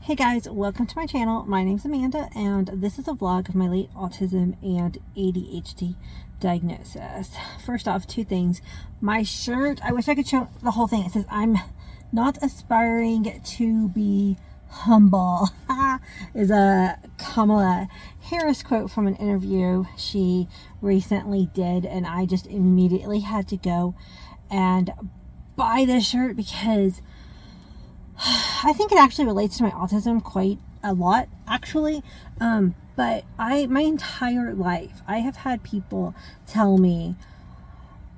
Hey guys, welcome to my channel. My name's Amanda and this is a vlog of my late autism and ADHD diagnosis. First off, two things. My shirt, I wish I could show the whole thing. It says, "I'm not aspiring to be humble." Is a Kamala Harris quote from an interview she recently did, and I just immediately had to go and buy this shirt because I think it actually relates to my autism quite a lot, actually. But my entire life, I have had people tell me,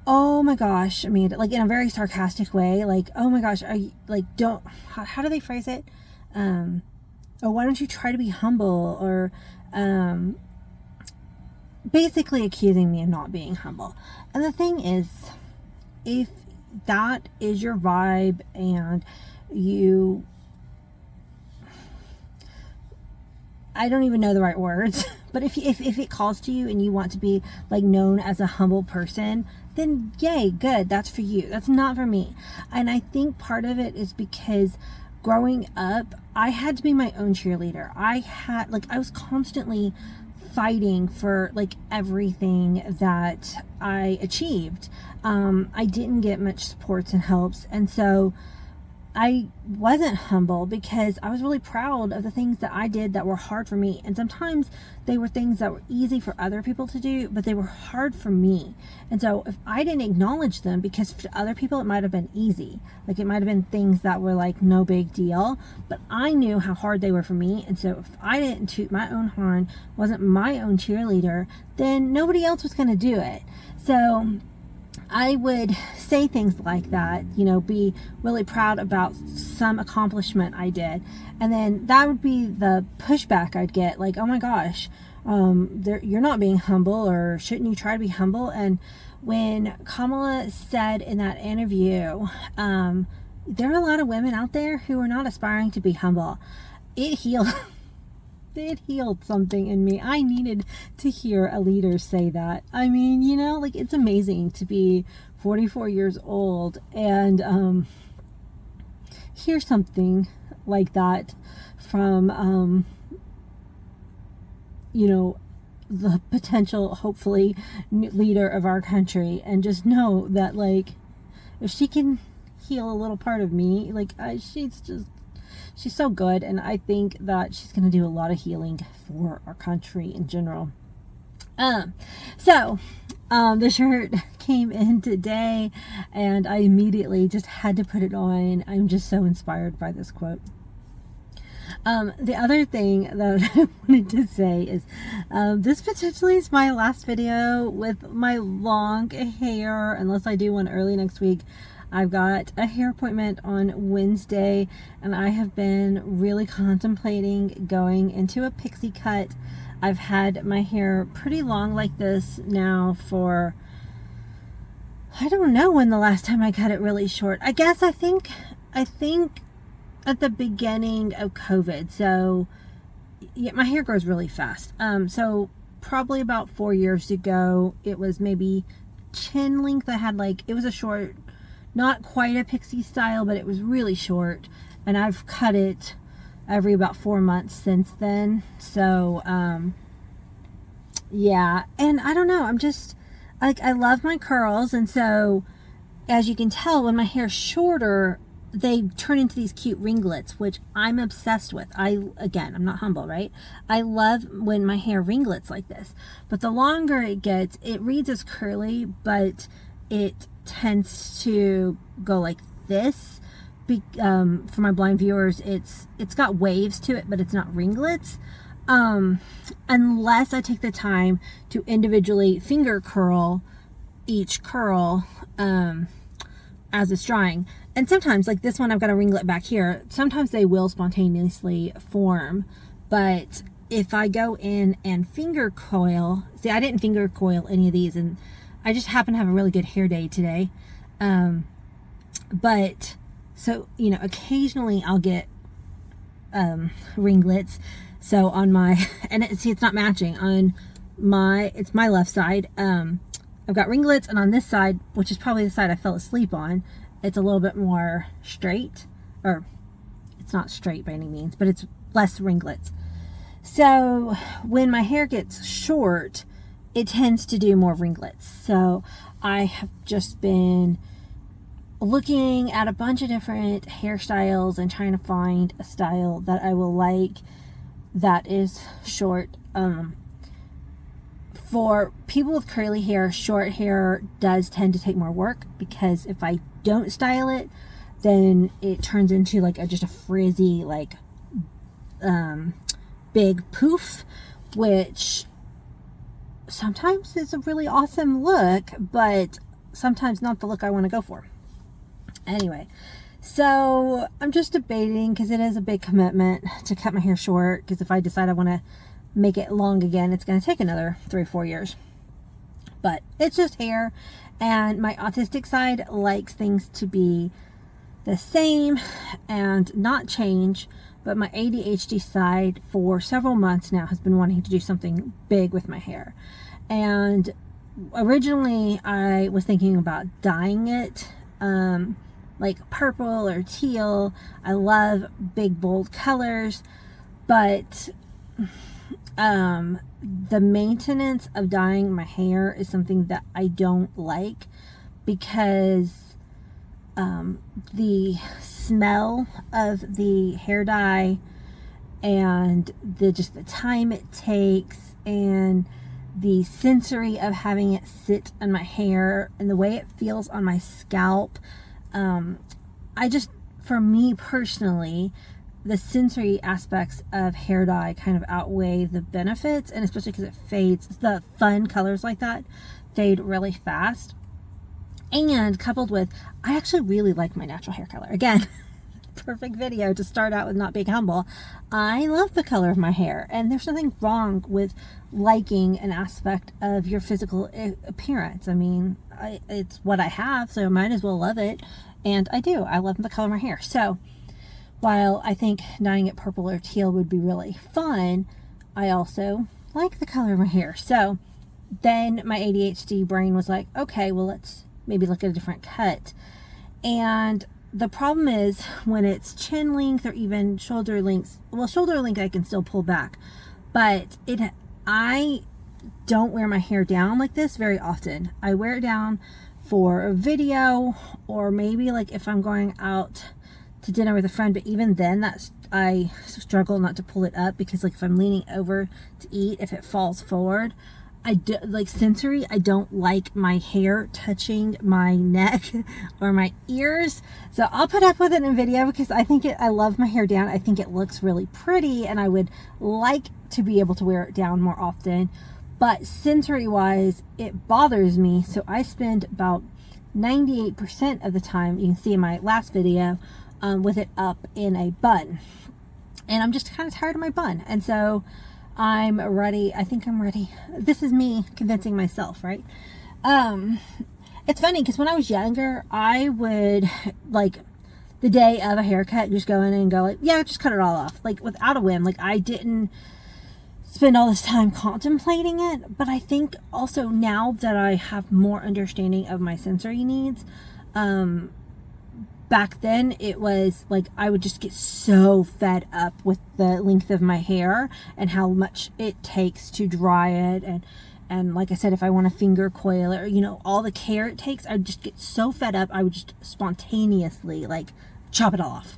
"Oh my gosh," I mean, like in a very sarcastic way, like, "Oh my gosh, are you, like, don't," how do they phrase it? "Oh, why don't you try to be humble?" Or, basically accusing me of not being humble. And the thing is, if that is your vibe and I don't even know the right words, but if it calls to you and you want to be like known as a humble person, then yay, good, that's for you. That's not for me. And I think part of it is because growing up, I had to be my own cheerleader. I was constantly fighting for like everything that I achieved. I didn't get much supports and helps, and so I wasn't humble because I was really proud of the things that I did that were hard for me. And sometimes they were things that were easy for other people to do, but they were hard for me. And so if I didn't acknowledge them, because to other people it might have been easy, like it might have been things that were like no big deal, but I knew how hard they were for me. And so if I didn't toot my own horn, wasn't my own cheerleader, then nobody else was going to do it. So I would say things like that, you know, be really proud about some accomplishment I did. And then that would be the pushback I'd get, like, "Oh my gosh, you're not being humble," or "Shouldn't you try to be humble?" And when Kamala said in that interview, there are a lot of women out there who are not aspiring to be humble, it healed. It healed something in me. I needed to hear a leader say that. I mean, you know, like, it's amazing to be 44 years old and hear something like that from, you know, the potential, hopefully, leader of our country, and just know that, like, if she can heal a little part of me, like, she's so good, and I think that she's going to do a lot of healing for our country in general. The shirt came in today, and I immediately just had to put it on. I'm just so inspired by this quote. The other thing that I wanted to say is, this potentially is my last video with my long hair, unless I do one early next week. I've got a hair appointment on Wednesday, and I have been really contemplating going into a pixie cut. I've had my hair pretty long like this now for, I don't know when the last time I cut it really short. I think at the beginning of COVID. So yeah, my hair grows really fast. So probably about 4 years ago, it was maybe chin length. I had, like, it was a short, not quite a pixie style, but it was really short, and I've cut it every about 4 months since then. So yeah, and I don't know, I'm just like, I love my curls, and so as you can tell, when my hair's shorter, they turn into these cute ringlets, which I'm obsessed with. Again, I'm not humble, right? I love when my hair ringlets like this, but the longer it gets, it reads as curly, but it tends to go like this. For my blind viewers, it's got waves to it, but it's not ringlets, unless I take the time to individually finger curl each curl as it's drying. And sometimes, like this one, I've got a ringlet back here, sometimes they will spontaneously form. But if I go in and finger coil, see, I didn't finger coil any of these, and I just happen to have a really good hair day today. But so, you know, occasionally I'll get ringlets. So on my, and see, it's not matching on my, it's my left side. I've got ringlets, and on this side, which is probably the side I fell asleep on, it's a little bit more straight, or It's not straight by any means, but it's less ringlets. So when my hair gets short, it tends to do more ringlets. So I have just been looking at a bunch of different hairstyles and trying to find a style that I will like that is short. For people with curly hair, short hair does tend to take more work, because if I don't style it, then it turns into like just a frizzy, like big poof, which sometimes is a really awesome look, but sometimes not the look I want to go for. Anyway, so I'm just debating, because it is a big commitment to cut my hair short, because if I decide I want to make it long again, it's going to take another 3 or 4 years. But it's just hair, and my autistic side likes things to be the same and not change, but my ADHD side for several months now has been wanting to do something big with my hair. And originally I was thinking about dyeing it like purple or teal. I love big bold colors, but the maintenance of dyeing my hair is something that I don't like, because the smell of the hair dye and just the time it takes and the sensory of having it sit on my hair and the way it feels on my scalp, for me personally, the sensory aspects of hair dye kind of outweigh the benefits, and especially because it fades. The fun colors like that fade really fast. And coupled with, I actually really like my natural hair color. Again, perfect video to start out with not being humble. I love the color of my hair, and there's nothing wrong with liking an aspect of your physical appearance. I mean, it's what I have, so I might as well love it. And I do. I love the color of my hair. So while I think dyeing it purple or teal would be really fun, I also like the color of my hair. So then my ADHD brain was like, okay, well, let's maybe look at a different cut. And the problem is when it's chin length or even shoulder length, well, shoulder length I can still pull back, but I don't wear my hair down like this very often. I wear it down for a video, or maybe like if I'm going out to dinner with a friend, but even then I struggle not to pull it up, because like if I'm leaning over to eat, if it falls forward, sensory, I don't like my hair touching my neck or my ears. So I'll put up with it in video, because I love my hair down. I think it looks really pretty, and I would like to be able to wear it down more often. But sensory wise, it bothers me. So I spend about 98% of the time, you can see in my last video, with it up in a bun. And I'm just kind of tired of my bun. And so I'm ready. I think I'm ready. This is me convincing myself, right? It's funny, because when I was younger, I would, like, the day of a haircut, just go in and go like, yeah, just cut it all off, like without a whim. Like, I didn't spend all this time contemplating it. But I think also now that I have more understanding of my sensory needs, back then it was like I would just get so fed up with the length of my hair and how much it takes to dry it, and like I said, if I want to finger coil it, or all the care it takes, I'd just get so fed up I would just spontaneously like chop it off.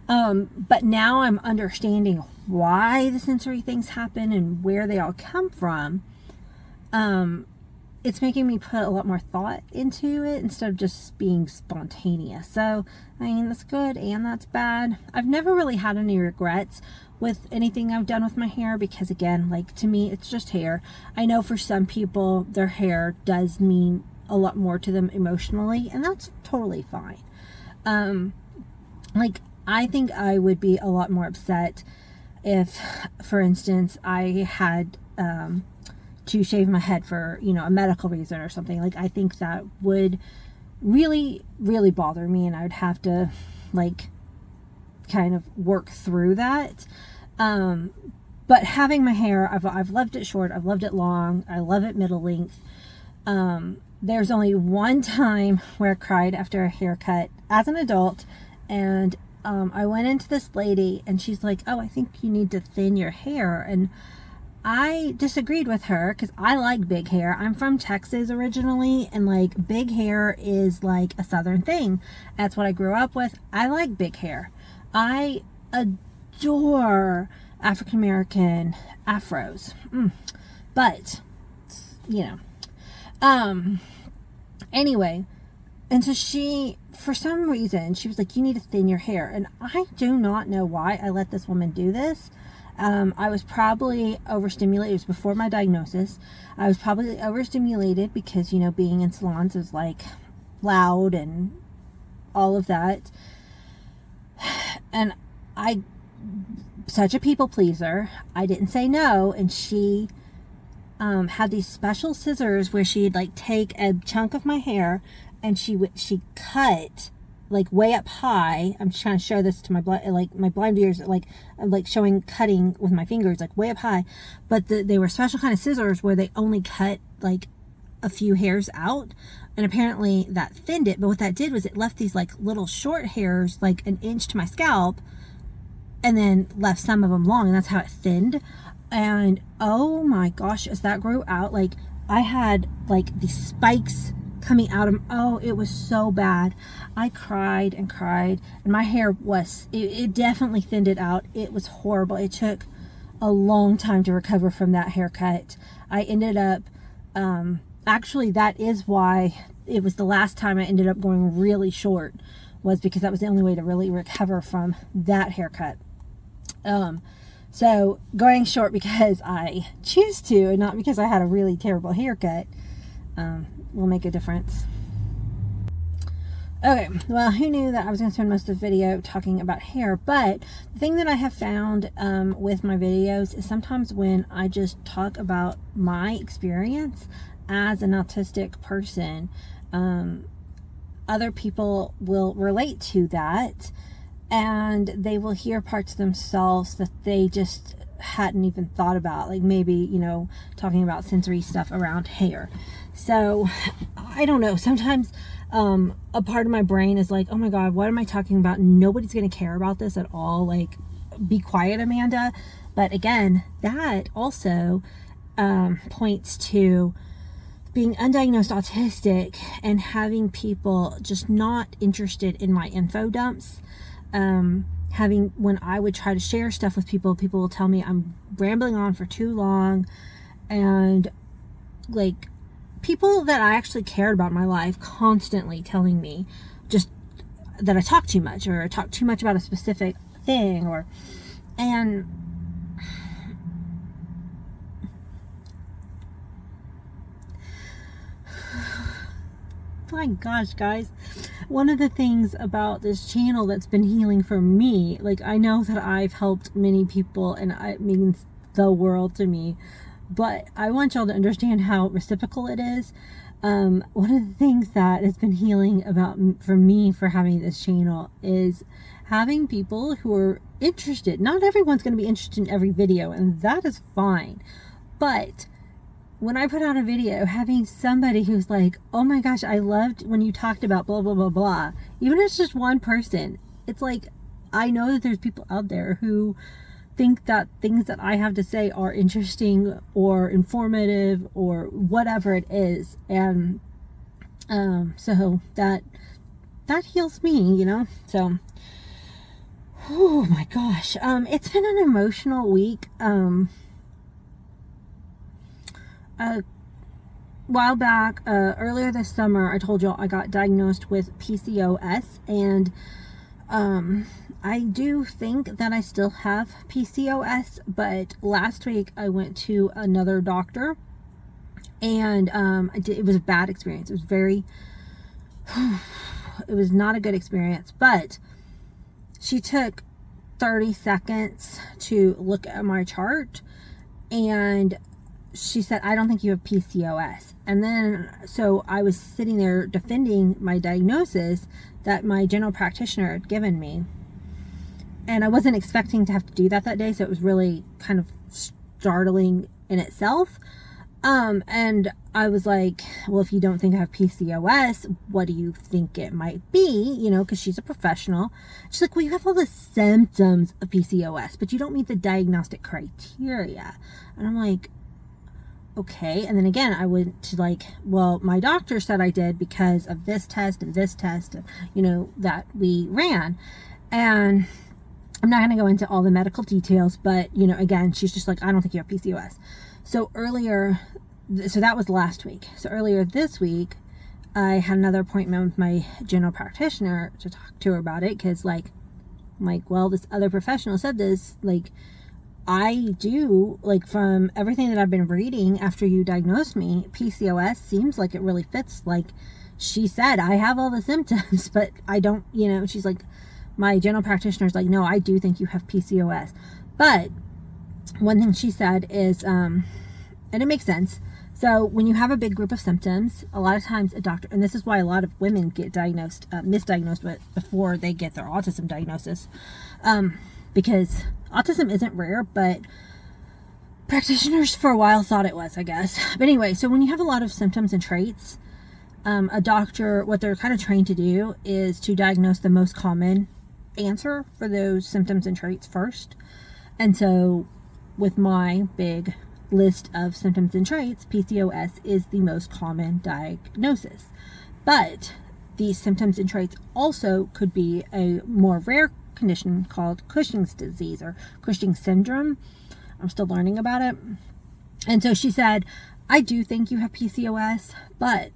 But now I'm understanding why the sensory things happen and where they all come from. It's making me put a lot more thought into it instead of just being spontaneous. So, I mean, that's good and that's bad. I've never really had any regrets with anything I've done with my hair, because again, like, to me, it's just hair. I know for some people, their hair does mean a lot more to them emotionally, and that's totally fine. Like, I think I would be a lot more upset if, for instance, I had to shave my head for, a medical reason or something. Like, I think that would really, really bother me, and I would have to, like, kind of work through that. But having my hair, I've loved it short, I've loved it long, I love it middle length. There's only one time where I cried after a haircut as an adult, and I went into this lady and she's like, oh, I think you need to thin your hair. And I disagreed with her because I like big hair. I'm from Texas originally, and like big hair is like a southern thing. That's what I grew up with. I like big hair. I adore African American afros. But, you know. Anyway, and so she, for some reason, she was like, you need to thin your hair. And I do not know why I let this woman do this. I was probably overstimulated. It was before my diagnosis. I was probably overstimulated because, you know, being in salons is like loud and all of that. And such a people pleaser, I didn't say no. And she had these special scissors where she'd like take a chunk of my hair and she cut like way up high. I'm just trying to show this to my blind viewers, like I'm like showing cutting with my fingers like way up high, but they were special kind of scissors where they only cut like a few hairs out, and apparently that thinned it. But what that did was it left these like little short hairs like an inch to my scalp, and then left some of them long, and that's how it thinned. And oh my gosh, as that grew out, like I had like these spikes coming out of, oh, it was so bad. I cried and cried, and my hair was, it definitely thinned it out. It was horrible. It took a long time to recover from that haircut. I ended up, actually that is why it was the last time I ended up going really short, was because that was the only way to really recover from that haircut. So going short because I choose to, and not because I had a really terrible haircut, will make a difference. Okay, well, who knew that I was going to spend most of the video talking about hair? But the thing that I have found with my videos is sometimes when I just talk about my experience as an autistic person, other people will relate to that, and they will hear parts of themselves that they just hadn't even thought about, like maybe, you know, talking about sensory stuff around hair. So I don't know, sometimes a part of my brain is like, oh my god, what am I talking about? Nobody's gonna care about this at all, like be quiet, Amanda. But again, that also points to being undiagnosed autistic and having people just not interested in my info dumps. When I would try to share stuff with people, people will tell me I'm rambling on for too long, and like people that I actually cared about in my life constantly telling me just that I talk too much, or I talk too much about a specific thing, and my gosh, guys, one of the things about this channel that's been healing for me, like I know that I've helped many people and it means the world to me, but I want y'all to understand how reciprocal it is. One of the things that has been healing for me for having this channel is having people who are interested. Not everyone's going to be interested in every video, and that is fine, but when I put out a video, having somebody who's like, oh my gosh, I loved when you talked about blah, blah, blah, blah. Even if it's just one person, it's like, I know that there's people out there who think that things that I have to say are interesting or informative or whatever it is. And so that heals me, you know? So, oh my gosh. It's been an emotional week. A while back, earlier this summer, I told y'all I got diagnosed with PCOS, and I do think that I still have PCOS, but last week I went to another doctor, and it was a bad experience. It was it was not a good experience, but she took 30 seconds to look at my chart, and she said, I don't think you have PCOS. And then, so I was sitting there defending my diagnosis that my general practitioner had given me. And I wasn't expecting to have to do that day, so it was really kind of startling in itself. And I was like, well, if you don't think I have PCOS, what do you think it might be? You know, because she's a professional. She's like, well, you have all the symptoms of PCOS, but you don't meet the diagnostic criteria. And I'm like, okay. And then again, I went to like, well, my doctor said I did because of this test, you know, that we ran. And I'm not going to go into all the medical details, but, you know, again, she's just like, I don't think you have PCOS. So that was last week. So earlier this week, I had another appointment with my general practitioner to talk to her about it. Cause like, I'm like, well, this other professional said this, like, I do, like, from everything that I've been reading after you diagnosed me, PCOS seems like it really fits. Like she said, I have all the symptoms, but I don't, you know, she's like, my general practitioner's like, no, I do think you have PCOS. But one thing she said is, and it makes sense. So when you have a big group of symptoms, a lot of times a doctor, and this is why a lot of women get diagnosed, misdiagnosed with before they get their autism diagnosis, because autism isn't rare, but practitioners for a while thought it was, I guess. But anyway, so when you have a lot of symptoms and traits, a doctor, what they're kind of trained to do is to diagnose the most common answer for those symptoms and traits first. And so with my big list of symptoms and traits, PCOS is the most common diagnosis. But these symptoms and traits also could be a more rare condition called Cushing's disease or Cushing syndrome. I'm still learning about it. And so she said, I do think you have PCOS, but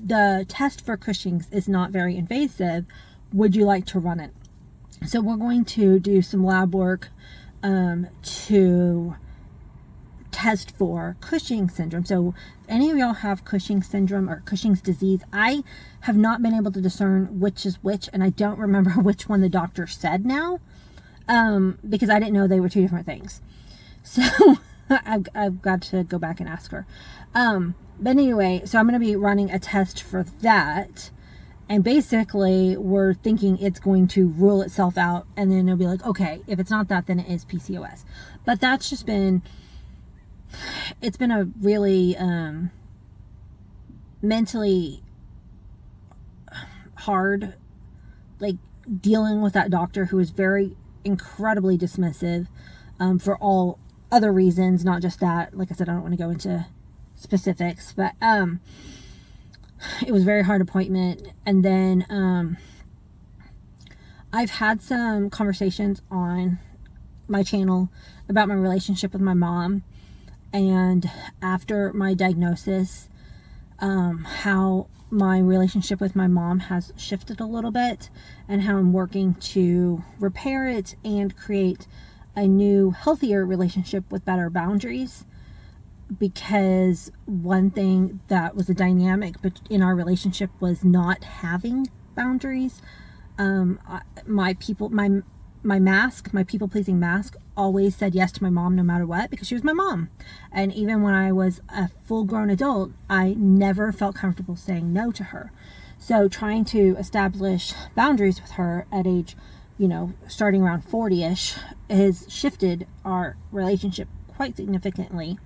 the test for Cushing's is not very invasive. Would you like to run it? So we're going to do some lab work to test for Cushing syndrome. So if any of y'all have Cushing syndrome or Cushing's disease, I have not been able to discern which is which, and I don't remember which one the doctor said now, because I didn't know they were two different things. So I've got to go back and ask her. But anyway, so I'm going to be running a test for that. And basically, we're thinking it's going to rule itself out. And then it'll be like, okay, if it's not that, then it is PCOS. But that's just been, it's been a really mentally hard, like, dealing with that doctor who is very incredibly dismissive for all other reasons, not just that. Like I said, I don't want to go into specifics, but it was a very hard appointment. And then I've had some conversations on my channel about my relationship with my mom, and after my diagnosis, how my relationship with my mom has shifted a little bit, and how I'm working to repair it and create a new, healthier relationship with better boundaries. Because one thing that was a dynamic in our relationship was not having boundaries. My people-pleasing mask always said yes to my mom no matter what, because she was my mom. And even when I was a full-grown adult, I never felt comfortable saying no to her. So trying to establish boundaries with her at age, you know, starting around 40-ish, has shifted our relationship quite significantly.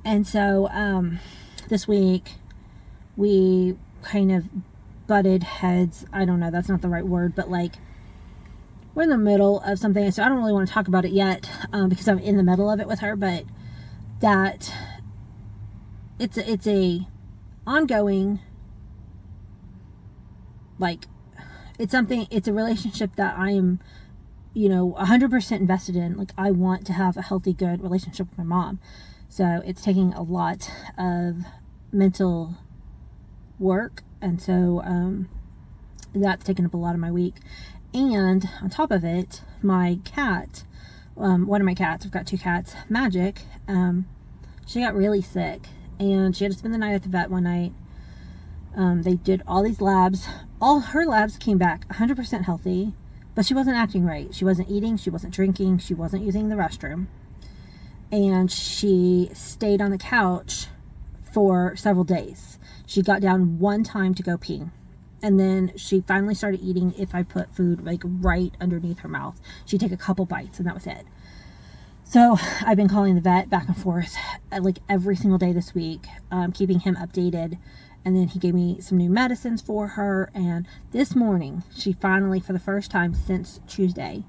And so this week we kind of butted heads. I don't know, that's not the right word, but like, we're in the middle of something, so I don't really want to talk about it yet, because I'm in the middle of it with her. But that it's a ongoing, like, it's a relationship that I am, you know, 100% invested in. Like, I want to have a healthy, good relationship with my mom. So it's taking a lot of mental work, and so that's taken up a lot of my week. And on top of it, my cat, one of my cats, I've got two cats, Magic, she got really sick, and she had to spend the night at the vet one night. They did all these labs. All her labs came back 100% healthy, but she wasn't acting right. She wasn't eating, she wasn't drinking, she wasn't using the restroom. And she stayed on the couch for several days. She got down one time to go pee. And then she finally started eating if I put food like right underneath her mouth. She'd take a couple bites, and that was it. So I've been calling the vet back and forth like every single day this week, keeping him updated. And then he gave me some new medicines for her. And this morning, she finally, for the first time since Tuesday,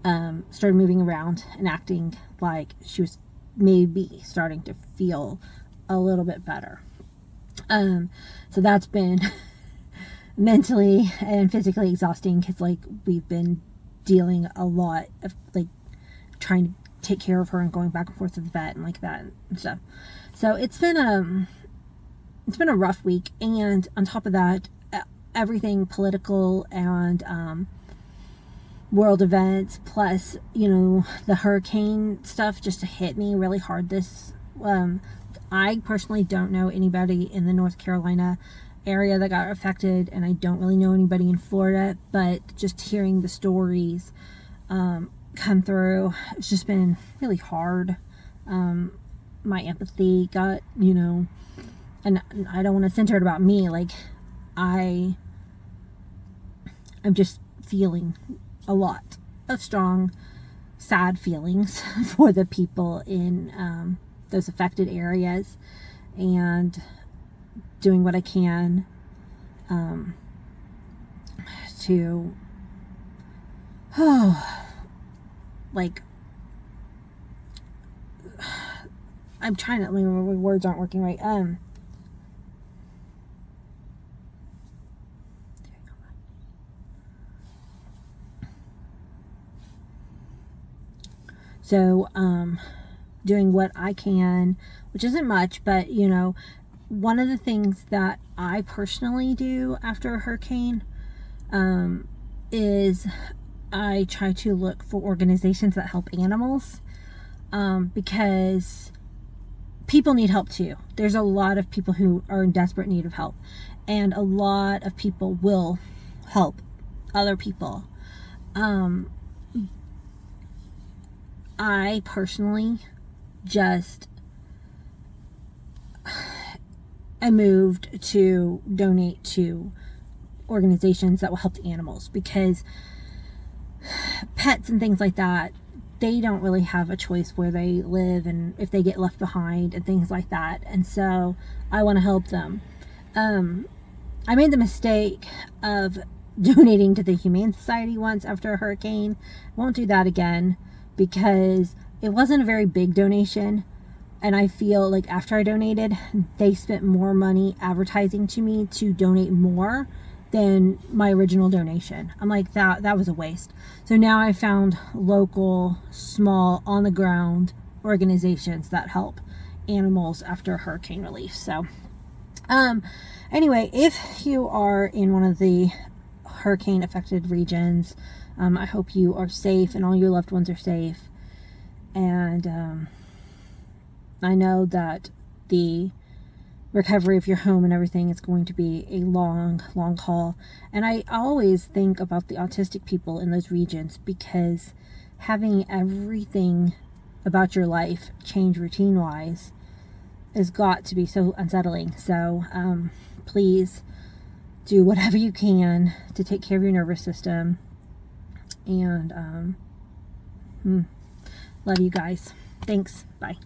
started moving around and acting like she was maybe starting to feel a little bit better. So that's been mentally and physically exhausting, because like we've been dealing a lot of like trying to take care of her and going back and forth to the vet and like that and stuff. So it's been a rough week. And on top of that, everything political and world events, plus, you know, the hurricane stuff just hit me really hard this I personally don't know anybody in the North Carolina area that got affected, and I don't really know anybody in Florida, but just hearing the stories come through, it's just been really hard. My empathy got, you know, and I don't want to center it about me, like I'm just feeling a lot of strong, sad feelings for the people in those affected areas, and doing what I can to like I'm trying to, my words aren't working right. So, doing what I can, which isn't much, but, you know, one of the things that I personally do after a hurricane is I try to look for organizations that help animals, because people need help too. There's a lot of people who are in desperate need of help, and a lot of people will help other people. I personally I moved to donate to organizations that will help the animals, because pets and things like that, they don't really have a choice where they live and if they get left behind and things like that. And so I want to help them. I made the mistake of donating to the Humane Society once after a hurricane. Won't do that again, because it wasn't a very big donation, and I feel like after I donated, they spent more money advertising to me to donate more than my original donation. I'm like, that was a waste. So now I found local, small, on the ground organizations that help animals after hurricane relief. So anyway, if you are in one of the hurricane affected regions, I hope you are safe and all your loved ones are safe. And I know that the recovery of your home and everything is going to be a long, long haul. And I always think about the autistic people in those regions, because having everything about your life change routine-wise has got to be so unsettling. So please do whatever you can to take care of your nervous system. And love you guys. Thanks. Bye.